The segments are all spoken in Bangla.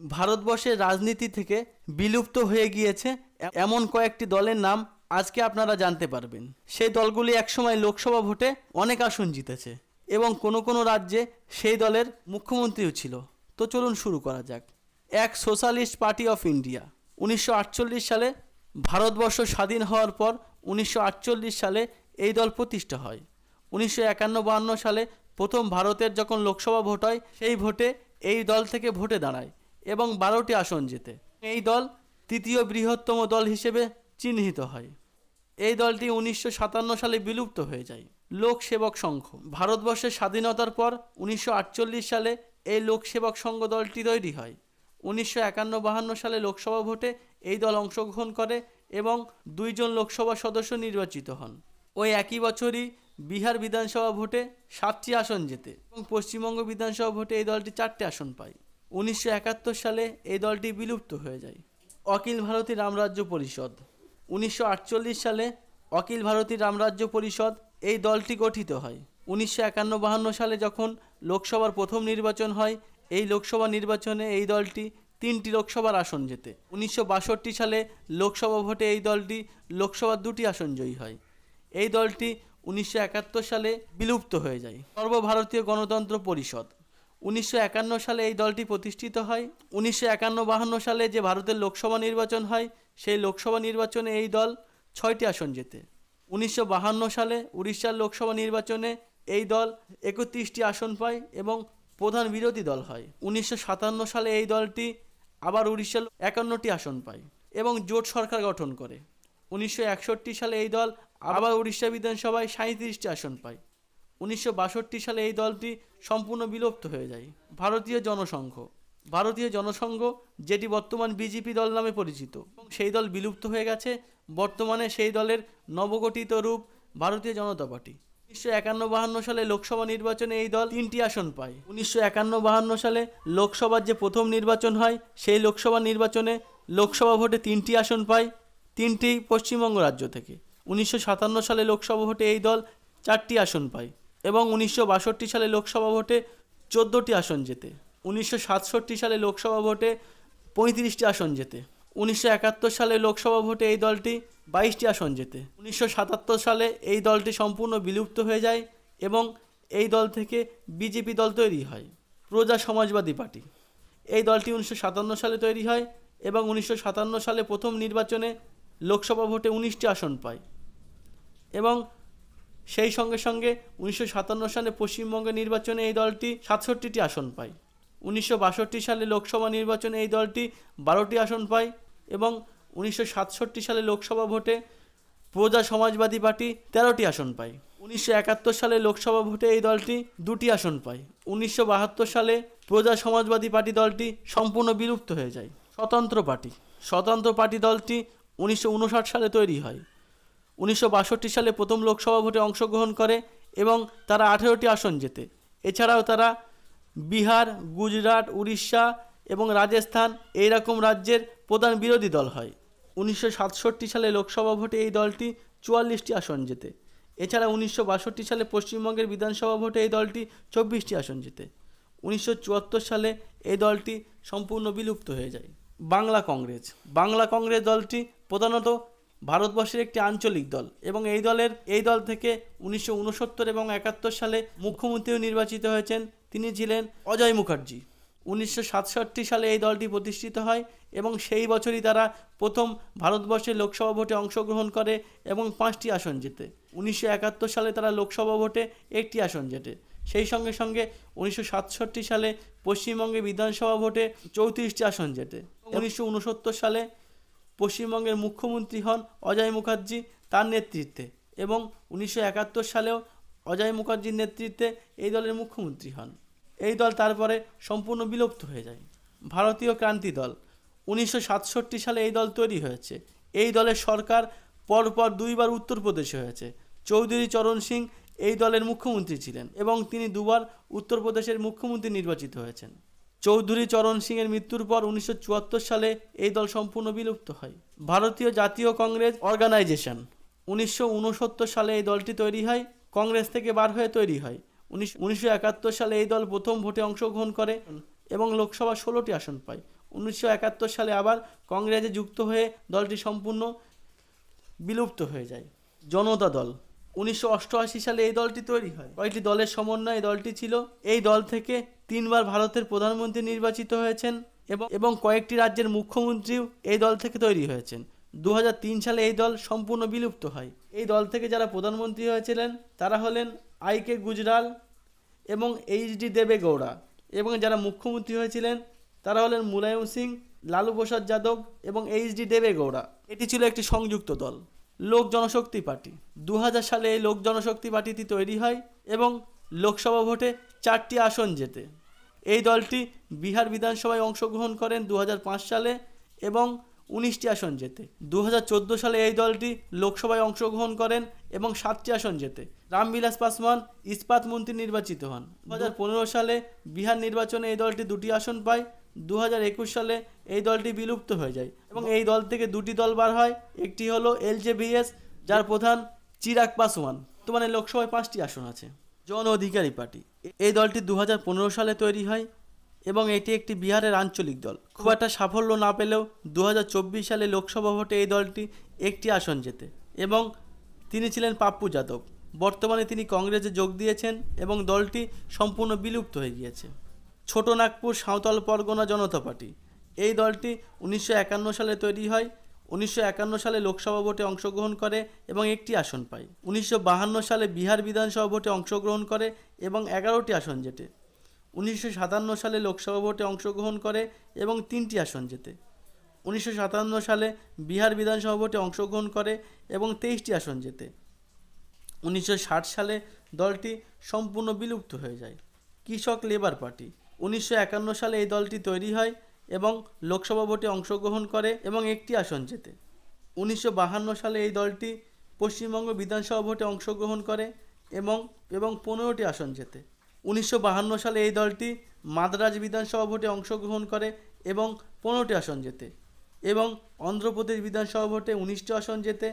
ভারতবর্ষের রাজনীতি থেকে বিলুপ্ত হয়ে গিয়েছে এমন কয়েকটি দলের নাম আজকে আপনারা জানতে পারবেন। সেই দলগুলি একসময় লোকসভা ভোটে অনেক আসন জিতেছে এবং কোনো কোনো রাজ্যে সেই দলের মুখ্যমন্ত্রীও ছিল। তো চলুন শুরু করা যাক। এক সোশ্যালিস্ট পার্টি অফ ইন্ডিয়া। 1948 সালে ভারতবর্ষ স্বাধীন হওয়ার পর 1948 সালে এই দল প্রতিষ্ঠা হয়। 1951-52 সালে প্রথম ভারতের যখন লোকসভা ভোট হয়, সেই ভোটে এই দল থেকে ভোটে দাঁড়ায় এবং 12টি আসন জেতে। এই দল তৃতীয় বৃহত্তম দল হিসেবে চিহ্নিত হয়। এই দলটি 1957 সালে বিলুপ্ত হয়ে যায়। লোক সেবক সংঘ। ভারতবর্ষের স্বাধীনতার পর 1948 সালে এই লোক সেবক সংঘ দলটি তৈরি হয়। 1951-52 সালে লোকসভা ভোটে এই দল অংশগ্রহণ করে এবং 2 জন লোকসভা সদস্য নির্বাচিত হন। ওই একই বছরই বিহার বিধানসভা ভোটে 7টি আসন জেতে এবং পশ্চিমবঙ্গ বিধানসভা ভোটে এই দলটি 4টি আসন পায়। 1971 সালে এই দলটি বিলুপ্ত হয়ে যায়। অখিল ভারতীয় রামরাজ্য পরিষদ। 1948 সালে অখিল ভারতীয় রামরাজ্য পরিষদ এই দলটি গঠিত হয়। 1951-52 সালে যখন লোকসভার প্রথম নির্বাচন হয়, এই লোকসভা নির্বাচনে এই দলটি 3টি লোকসভার আসন জেতে। 1962 সালে লোকসভা ভোটে এই দলটি লোকসভার 2টি আসন জয়ী হয়। এই দলটি 1971 সালে বিলুপ্ত হয়ে যায়। সর্বভারতীয় গণতন্ত্র পরিষদ। 1951 সালে এই দলটি প্রতিষ্ঠিত হয়। 1951-52 সালে যে ভারতের লোকসভা নির্বাচন হয়, সেই লোকসভা নির্বাচনে এই দল 6টি আসন জেতে। 1952 সালে উড়িষ্যার লোকসভা নির্বাচনে এই দল 31টি আসন পায় এবং প্রধান বিরোধী দল হয়। 1957 সালে এই দলটি আবার উড়িষ্যার 51টি আসন পায় এবং জোট সরকার গঠন করে। 1961 সালে এই দল আবার উড়িষ্যা বিধানসভায় 37টি আসন পায়। 1962 সালে এই দলটি সম্পূর্ণ বিলুপ্ত হয়ে যায়। ভারতীয় জনসংঘ। ভারতীয় জনসংঘ, যেটি বর্তমান বিজেপি দল নামে পরিচিত, সেই দল বিলুপ্ত হয়ে গেছে। বর্তমানে সেই দলের নবগঠিত রূপ ভারতীয় জনতা পার্টি। 1951-52 সালে লোকসভা নির্বাচনে এই দল 3টি আসন পায়। 1951-52 সালে লোকসভার যে প্রথম নির্বাচন হয়, সেই লোকসভা নির্বাচনে লোকসভা ভোটে 3টি আসন পায়, 3টি পশ্চিমবঙ্গ রাজ্য থেকে। 1957 সালে লোকসভা ভোটে এই দল 4টি আসন পায় এবং 1962 সালে লোকসভা ভোটে 14টি আসন জেতে। 1967 সালে লোকসভা ভোটে 35টি আসন জেতে। 1971 সালে লোকসভা ভোটে এই দলটি 22টি আসন জেতে। 1977 সালে এই দলটি সম্পূর্ণ বিলুপ্ত হয়ে যায় এবং এই দল থেকে বিজেপি দল তৈরি হয়, প্রজা সমাজবাদী পার্টি। এই দলটি 1957 সালে তৈরি হয় এবং 1957 সালে প্রথম নির্বাচনে লোকসভা ভোটে 19টি আসন পায় এবং সেই সঙ্গে সঙ্গে 1957 সালে পশ্চিমবঙ্গের নির্বাচনে এই দলটি 67টি আসন পায়। 1962 সালে লোকসভা নির্বাচনে এই দলটি 12টি আসন পায় এবং 1967 সালে লোকসভা ভোটে প্রজা সমাজবাদী পার্টি 13টি আসন পায়। 1971 সালে লোকসভা ভোটে এই দলটি 2টি আসন পায়। 1972 সালে প্রজা সমাজবাদী পার্টি দলটি সম্পূর্ণ বিলুপ্ত হয়ে যায়। স্বতন্ত্র পার্টি। স্বতন্ত্র পার্টি দলটি 1959 সালে তৈরি হয়। 1962 সালে প্রথম লোকসভা ভোটে অংশগ্রহণ করে এবং তারা 18টি আসন জেতে। এছাড়াও তারা বিহার, গুজরাট, উড়িষ্যা এবং রাজস্থান এইরকম রাজ্যের প্রধান বিরোধী দল হয়। 1967 সালে লোকসভা ভোটে এই দলটি 44টি আসন জেতে। এছাড়া 1962 সালে পশ্চিমবঙ্গের বিধানসভা ভোটে এই দলটি 24টি আসন জেতে। 1974 সালে এই দলটি সম্পূর্ণ বিলুপ্ত হয়ে যায়। বাংলা কংগ্রেস। বাংলা কংগ্রেস দলটি প্রধানত ভারতবর্ষের একটি আঞ্চলিক দল এবং এই দল থেকে 1969 এবং 71 সালে মুখ্যমন্ত্রীও নির্বাচিত হয়েছেন। তিনি ছিলেন অজয় মুখার্জি। 1967 সালে এই দলটি প্রতিষ্ঠিত হয় এবং সেই বছরই তারা প্রথম ভারতবর্ষের লোকসভা ভোটে অংশগ্রহণ করে এবং 5টি আসন জেতে। 1971 সালে তারা লোকসভা ভোটে 1টি আসন জেতে। সেই সঙ্গে সঙ্গে 1967 সালে পশ্চিমবঙ্গে বিধানসভা ভোটে 34টি আসন জেতে। 1969 সালে পশ্চিমবঙ্গের মুখ্যমন্ত্রী হন অজয় মুখার্জি তার নেতৃত্বে এবং 1971 সালেও অজয় মুখার্জির নেতৃত্বে এই দলের মুখ্যমন্ত্রী হন। এই দল তারপরে সম্পূর্ণ বিলুপ্ত হয়ে যায়। ভারতীয় ক্রান্তি দল। 1967 সালে এই দল তৈরি হয়েছে। এই দলের সরকার পরপর 2বার উত্তরপ্রদেশে হয়েছে। চৌধুরী চরণ সিং এই দলের মুখ্যমন্ত্রী ছিলেন এবং তিনি 2বার উত্তরপ্রদেশের মুখ্যমন্ত্রী নির্বাচিত হয়েছেন। চৌধুরী চরণ সিংয়ের মৃত্যুর পর 1974 সালে এই দল সম্পূর্ণ বিলুপ্ত হয়। ভারতীয় জাতীয় কংগ্রেস অর্গানাইজেশন। 1969 সালে এই দলটি তৈরি হয়, কংগ্রেস থেকে বার হয়ে তৈরি হয়। 1971 সালে এই দল প্রথম ভোটে অংশগ্রহণ করে এবং লোকসভা 16টি আসন পায়। 1971 সালে আবার কংগ্রেসে যুক্ত হয়ে দলটি সম্পূর্ণ বিলুপ্ত হয়ে যায়। জনতা দল 1988 সালে এই দলটি তৈরি হয়। কয়েকটি দলের সমন্বয়ে এই দলটি ছিল। এই দল থেকে 3 বার ভারতের প্রধানমন্ত্রী নির্বাচিত হয়েছেন এবং কয়েকটি রাজ্যের মুখ্যমন্ত্রীও এই দল থেকে তৈরি হয়েছেন। 2003 সালে এই দল সম্পূর্ণ বিলুপ্ত হয়। এই দল থেকে যারা প্রধানমন্ত্রী হয়েছিলেন তারা হলেন আই.কে. গুজরাল এবং এইচ.ডি. দেবে গৌড়া, এবং যারা মুখ্যমন্ত্রী হয়েছিলেন তারা হলেন মুলায়ম সিং, লালু প্রসাদ যাদব এবং এইচ.ডি. দেবে গৌড়া। এটি ছিল একটি সংযুক্ত দল। লোক জনশক্তি পার্টি 2000 সালে এই লোক জনশক্তি পার্টিটি তৈরি হয় এবং লোকসভা ভোটে 4টি আসন জেতে। এই দলটি বিহার বিধানসভায় অংশগ্রহণ করেন 2005 সালে এবং 19টি আসন জেতে। 2014 সালে এই দলটি লোকসভায় অংশগ্রহণ করেন এবং 7টি আসন জেতে। রামবিলাস পাসওয়ান ইস্পাত মন্ত্রী নির্বাচিত হন। 2015 সালে বিহার নির্বাচনে এই দলটি 2টি আসন পায়। 2021 সালে এই দলটি বিলুপ্ত হয়ে যায় এবং এই দল থেকে 2টি দল বার হয়। একটি হলো এলজেভিএস, যার প্রধান চিরাগ পাসওয়ান। বর্তমানে লোকসভায় 5টি আসন আছে। জন অধিকারী পার্টি এই দলটি 2015 সালে তৈরি হয় এবং এটি একটি বিহারের আঞ্চলিক দল। খুব একটা সাফল্য না পেলেও 2024 সালে লোকসভা ভোটে এই দলটি 1টি আসন জেতে এবং তিনি ছিলেন পাপ্পু যাদব। বর্তমানে তিনি কংগ্রেসে যোগ দিয়েছেন এবং দলটি সম্পূর্ণ বিলুপ্ত হয়ে গিয়েছে। ছোট নাগপুর সাঁওতাল পরগনা জনতা পার্টি এই দলটি 1951 সালে তৈরি হয়। 1951 সালে লোকসভা ভোটে অংশগ্রহণ করে এবং 1টি আসন পায়। 1952 সালে বিহার বিধানসভা ভোটে অংশগ্রহণ করে এবং 11টি আসন জেতে। 1957 সালে লোকসভা ভোটে অংশগ্রহণ করে এবং 3টি আসন জেতে। 1957 সালে বিহার বিধানসভা ভোটে অংশগ্রহণ করে এবং 23টি আসন জেতে। 1960 সালে দলটি সম্পূর্ণ বিলুপ্ত হয়ে যায়। কৃষক লেবার পার্টি 1951 সালে এই দলটি তৈরি হয় এবং লোকসভা ভোটে অংশগ্রহণ করে এবং 1টি আসন জেতে। 1952 সালে এই দলটি পশ্চিমবঙ্গ বিধানসভা ভোটে অংশগ্রহণ করে এবং 15টি আসন জেতে। 1952 সালে এই দলটি মাদ্রাজ বিধানসভা ভোটে অংশগ্রহণ করে এবং 15টি আসন জেতে এবং অন্ধ্রপ্রদেশ বিধানসভা ভোটে 19টি আসন জেতে।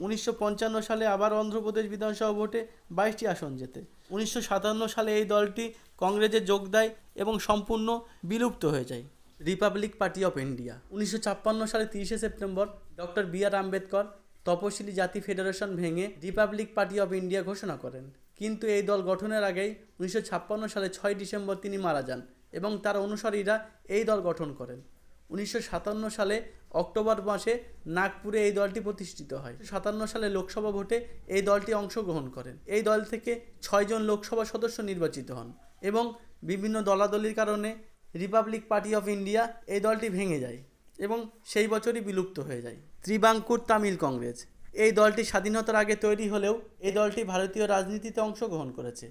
1955 সালে আবার অন্ধ্রপ্রদেশ বিধানসভা ভোটে 22টি আসন জেতে। 1957 সালে এই দলটি কংগ্রেসে যোগ দেয় এবং সম্পূর্ণ বিলুপ্ত হয়ে যায়। রিপাবলিক পার্টি অফ ইন্ডিয়া 1956 সালে 30শে সেপ্টেম্বর ডক্টর বি.আর. আম্বেদকর তপশিলি জাতি ফেডারেশন ভেঙে রিপাবলিক পার্টি অফ ইন্ডিয়া ঘোষণা করেন। কিন্তু এই দল গঠনের আগেই 1956 সালে 6 ডিসেম্বর তিনি মারা যান এবং তার অনুসারীরা এই দল গঠন করেন। 1957 সালে অক্টোবর মাসে নাগপুরে এই দলটি প্রতিষ্ঠিত হয়। 1957 সালে লোকসভা ভোটে এই দলটি অংশগ্রহণ করেন। এই দল থেকে 6 জন লোকসভা সদস্য নির্বাচিত হন এবং বিভিন্ন দলাদলির কারণে রিপাবলিক পার্টি অফ ইন্ডিয়া এই দলটি ভেঙে যায় এবং সেই বছরই বিলুপ্ত হয়ে যায়। ত্রিবাঙ্কুর তামিল কংগ্রেস এই দলটি স্বাধীনতার আগে তৈরি হলেও এই দলটি ভারতীয় রাজনীতিতে অংশগ্রহণ করেছে।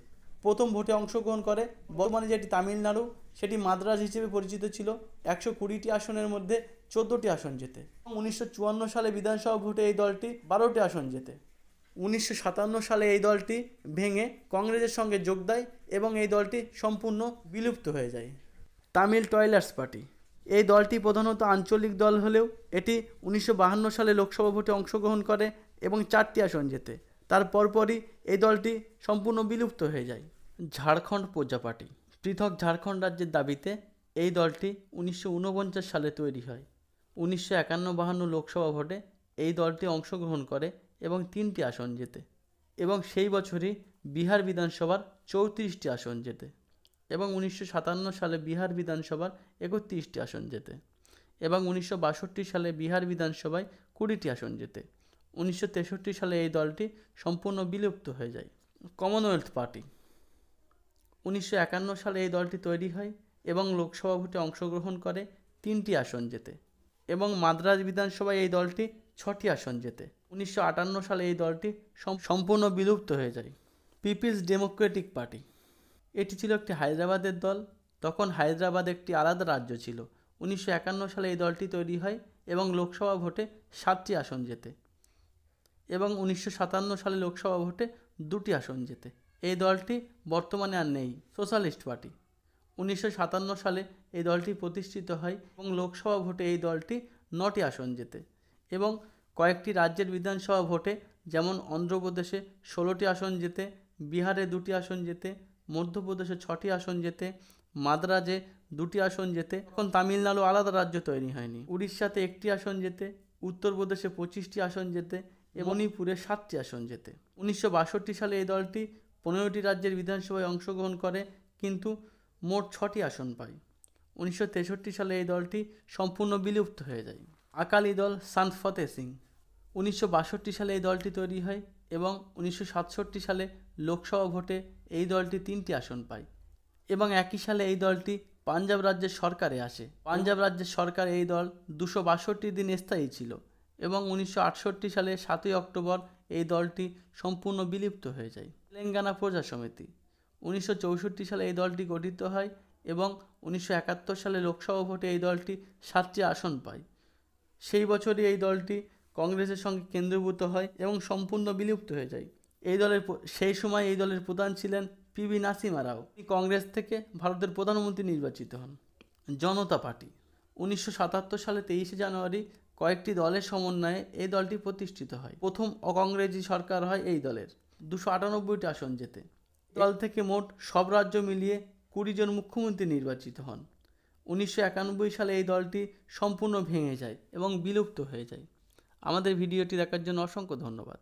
প্রথম ভোটে অংশগ্রহণ করে বর্তমানে যেটি তামিলনাড়ু সেটি মাদ্রাজ হিসেবে পরিচিত ছিল। 120টি আসনের মধ্যে 14টি আসন জেতে। 1954 সালে বিধানসভা ভোটে এই দলটি 12টি আসন জেতে। 1957 সালে এই দলটি ভেঙে কংগ্রেসের সঙ্গে যোগ দেয় এবং এই দলটি সম্পূর্ণ বিলুপ্ত হয়ে যায়। তামিল টয়লার্স পার্টি এই দলটি প্রধানত আঞ্চলিক দল হলেও এটি 1952 সালে লোকসভা ভোটে অংশগ্রহণ করে এবং 4টি আসন জেতে। তার পরপরই এই দলটি সম্পূর্ণ বিলুপ্ত হয়ে যায়। ঝাড়খণ্ড প্রজা পার্টি পৃথক ঝাড়খণ্ড রাজ্যের দাবিতে এই দলটি 1949 সালে তৈরি হয়। 1951-52 লোকসভা ভোটে এই দলটি অংশগ্রহণ করে এবং 3টি আসন জেতে এবং সেই বছরই বিহার বিধানসভার 34টি আসন জেতে এবং 1957 সালে বিহার বিধানসভার 31টি আসন জেতে এবং 1962 সালে বিহার বিধানসভায় 20টি আসন জেতে। 1963 সালে এই দলটি সম্পূর্ণ বিলুপ্ত হয়ে যায়। কমনওয়েলথ পার্টি 1951 সালে এই দলটি তৈরি হয় এবং লোকসভা ভোটে অংশগ্রহণ করে 3টি আসন জেতে এবং মাদ্রাজ বিধানসভায় এই দলটি 6টি আসন জেতে। 1958 সালে এই দলটি সম্পূর্ণ বিলুপ্ত হয়ে যায়। পিপলস ডেমোক্রেটিক পার্টি এটি ছিল একটি হায়দ্রাবাদের দল। তখন হায়দ্রাবাদ একটি আলাদা রাজ্য ছিল। 1951 সালে এই দলটি তৈরি হয় এবং লোকসভা ভোটে 7টি আসন জেতে এবং 1957 সালে লোকসভা ভোটে 2টি আসন জেতে। এই দলটি বর্তমানে আর নেই। সোশ্যালিস্ট পার্টি 1957 সালে এই দলটি প্রতিষ্ঠিত হয় এবং লোকসভা ভোটে এই দলটি 9টি আসন জেতে এবং কয়েকটি রাজ্যের বিধানসভা ভোটে যেমন অন্ধ্রপ্রদেশে 16টি আসন জেতে, বিহারে 2টি আসন জেতে, মধ্যপ্রদেশে 6টি আসন জেতে, মাদ্রাজে 2টি আসন জেতে। তখন তামিলনাড়ু আলাদা রাজ্য তৈরি হয়নি। উড়িষ্যাতে 1টি আসন জেতে, উত্তরপ্রদেশে 25টি আসন জেতে এবং মণিপুরে 7টি আসন জেতে। 1962 সালে এই দলটি 15টি রাজ্যের বিধানসভায় অংশগ্রহণ করে কিন্তু মোট 6টি আসন পায়। 1963 সালে এই দলটি সম্পূর্ণ বিলুপ্ত হয়ে যায়। আকালি দল সন্ত ফতেহ সিং। 1962 সালে এই দলটি তৈরি হয় এবং 1967 সালে লোকসভা ভোটে এই দলটি 3টি আসন পায় এবং একই সালে এই দলটি পাঞ্জাব রাজ্যের সরকারে আসে। পাঞ্জাব রাজ্যের সরকার এই দল 262 দিন স্থায়ী ছিল এবং 1968 সালে 7ই অক্টোবর এই দলটি সম্পূর্ণ বিলুপ্ত হয়ে যায়। তেলেঙ্গানা প্রজা সমিতি। 1964 সালে এই দলটি গঠিত হয় এবং 1971 সালে লোকসভা ভোটে এই দলটি 7টি আসন পায়। সেই বছরই এই দলটি কংগ্রেসের সঙ্গে কেন্দ্রীভূত হয় এবং সম্পূর্ণ বিলুপ্ত হয়ে যায়। সেই সময় এই দলের প্রধান ছিলেন পিভি নরসিমহা রাও। তিনি কংগ্রেস থেকে ভারতের প্রধানমন্ত্রী নির্বাচিত হন। জনতা পার্টি। 1977 সালে 23শে জানুয়ারি কয়েকটি দলের সমন্বয়ে এই দলটি প্রতিষ্ঠিত হয়। প্রথম অকংগ্রেসি সরকার হয় এই দলের। 298টি আসন জেতে। দল থেকে মোট সব রাজ্য মিলিয়ে 20 জন মুখ্যমন্ত্রী নির্বাচিত হন। 1991 সালে এই দলটি সম্পূর্ণ ভেঙে যায় এবং বিলুপ্ত হয়ে যায়। আমাদের ভিডিওটি দেখার জন্য অসংখ্য ধন্যবাদ।